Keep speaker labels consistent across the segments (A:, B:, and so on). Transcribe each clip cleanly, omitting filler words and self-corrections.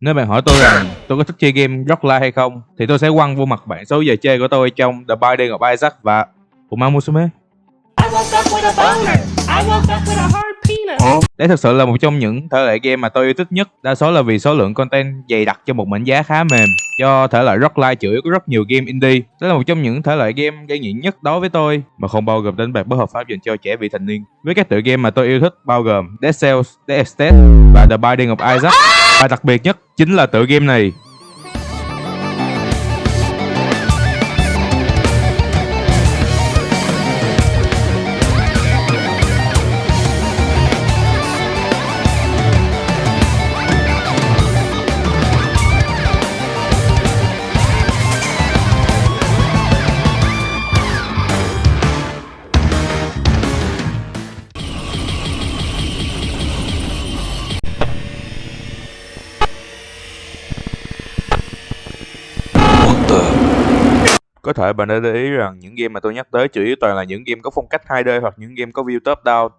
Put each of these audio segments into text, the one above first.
A: Nếu bạn hỏi tôi rằng tôi có thích chơi game roguelike hay không, thì tôi sẽ quăng vô mặt bạn số giờ chơi của tôi trong The Binding of Isaac và Uma Musume. Đấy thực sự là một trong những thể loại game mà tôi yêu thích nhất, đa số là vì số lượng content dày đặc cho một mệnh giá khá mềm. Do thể loại roguelike chủ yếu có rất nhiều game indie, đó là một trong những thể loại game gây nghiện nhất đối với tôi, mà không bao gồm đánh bạc bất hợp pháp dành cho trẻ vị thành niên. Với các tựa game mà tôi yêu thích bao gồm Dead Cells, Dead Estate và The Binding of Isaac, và đặc biệt nhất chính là tựa game này. Có thể bạn đã để ý rằng những game mà tôi nhắc tới chủ yếu toàn là những game có phong cách 2D hoặc những game có view top down.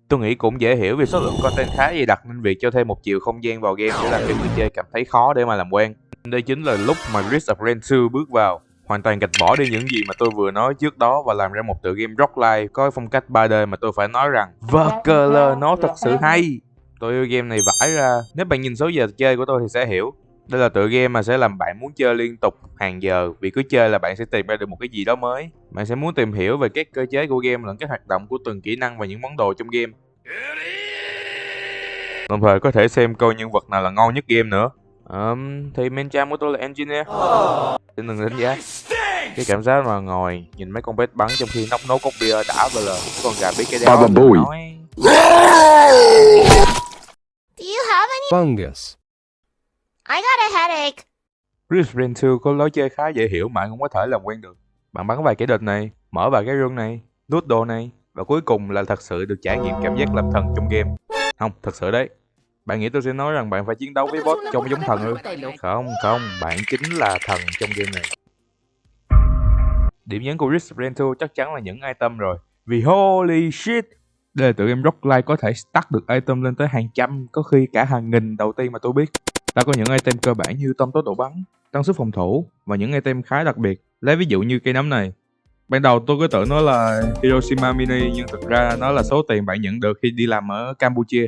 A: Tôi nghĩ cũng dễ hiểu vì số lượng content khá dày đặc nên việc cho thêm một chiều không gian vào game sẽ làm cho người chơi cảm thấy khó để mà làm quen. Đây chính là lúc mà Risk of Rain 2 bước vào, hoàn toàn gạch bỏ đi những gì mà tôi vừa nói trước đó và làm ra một tựa game roguelike có phong cách 3D mà tôi phải nói rằng VKL nó thật sự hay. Tôi yêu game này vãi ra, nếu bạn nhìn số giờ chơi của tôi thì sẽ hiểu. Đây là tựa game mà sẽ làm bạn muốn chơi liên tục hàng giờ, vì cứ chơi là bạn sẽ tìm ra được một cái gì đó mới. Bạn sẽ muốn tìm hiểu về các cơ chế của game lẫn các hoạt động của từng kỹ năng và những món đồ trong game. Đồng thời có thể xem coi nhân vật nào là ngon nhất game nữa. Thì main trang của tôi là engineer. Xin đừng đánh giá. Cái cảm giác mà ngồi nhìn mấy con pet bắn trong khi nóc nấu cốc bia đã vừa là con gà biết cái đéo nói.
B: Do you have any
C: Fungus.
B: I got a headache.
A: Risk Rain 2 có lối chơi khá dễ hiểu mà bạn cũng có thể làm quen được. Bạn bắn vài cái địch này, mở vài cái rương này, nút đồ này, và cuối cùng là thật sự được trải nghiệm cảm giác làm thần trong game. Không, thật sự đấy. Bạn nghĩ tôi sẽ nói rằng bạn phải chiến đấu với boss trông giống thần ư? Không, bạn chính là thần trong game này. Điểm nhấn của Risk Rain 2 chắc chắn là những item rồi. Vì holy shit, đây là tựa game roguelike có thể stack được item lên tới hàng trăm, có khi cả hàng nghìn đầu tiên mà tôi biết. Ta có những item cơ bản như tăng tốc độ bắn, tăng sức phòng thủ và những item khá đặc biệt. Lấy ví dụ như cây nấm này. Ban đầu tôi cứ tưởng nó là Hiroshima Mini nhưng thực ra nó là số tiền bạn nhận được khi đi làm ở Campuchia.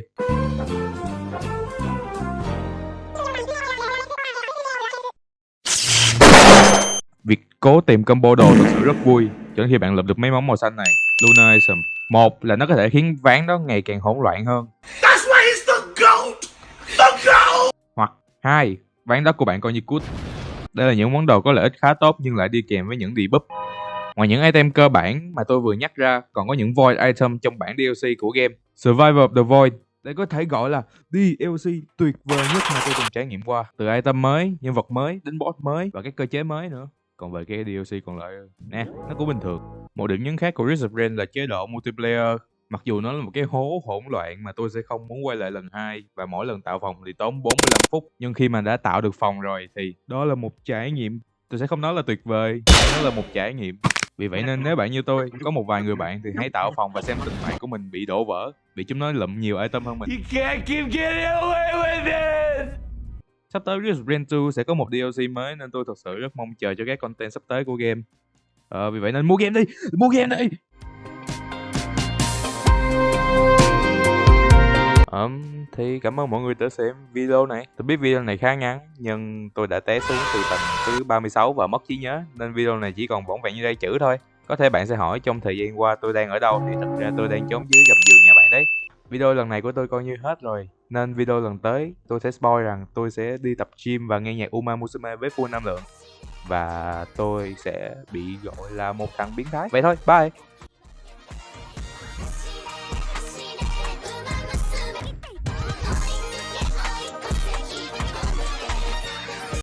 A: Việc cố tìm combo đồ thực sự rất vui, cho đến khi bạn lập được mấy món màu xanh này. Lunaism. Một là nó có thể khiến ván đó ngày càng hỗn loạn hơn. Hoặc hai, ván đó của bạn coi như cút. Đây là những món đồ có lợi ích khá tốt nhưng lại đi kèm với những debuff. Ngoài những item cơ bản mà tôi vừa nhắc ra, còn có những void item trong bản DLC của game Survivor of the Void. Đây có thể gọi là DLC tuyệt vời nhất mà tôi từng trải nghiệm qua. Từ item mới, nhân vật mới, đến boss mới và các cơ chế mới nữa. Còn về cái DLC còn lại nè, nó cũng bình thường. Một điểm nhấn khác của Risk of Rain là chế độ multiplayer. Mặc dù nó là một cái hố hỗn loạn mà tôi sẽ không muốn quay lại lần 2 và mỗi lần tạo phòng thì tốn 45 phút. Nhưng khi mà đã tạo được phòng rồi thì đó là một trải nghiệm. Tôi sẽ không nói là tuyệt vời, nó là một trải nghiệm. Vì vậy nên nếu bạn như tôi, có một vài người bạn thì hãy tạo phòng và xem tình bạn của mình bị đổ vỡ vì chúng nó lụm nhiều item hơn mình. You can't keep getting away with it. Sắp tới Risk of Rain 2 sẽ có một DLC mới nên tôi thật sự rất mong chờ cho các content sắp tới của game. Vì vậy nên mua game đi, mua game đi. Thì cảm ơn mọi người đã xem video này. Tôi biết video này khá ngắn nhưng tôi đã té xuống từ tầng thứ 36 và mất trí nhớ nên video này chỉ còn vỏn vẹn như đây chữ thôi. Có thể bạn sẽ hỏi trong thời gian qua tôi đang ở đâu thì thật ra tôi đang trốn dưới gầm giường nhà bạn đấy. Video lần này của tôi coi như hết rồi nên video lần tới tôi sẽ spoil rằng tôi sẽ đi tập gym và nghe nhạc Uma Musume với full năng lượng. Và tôi sẽ bị gọi là một thằng biến thái. Vậy thôi, bye.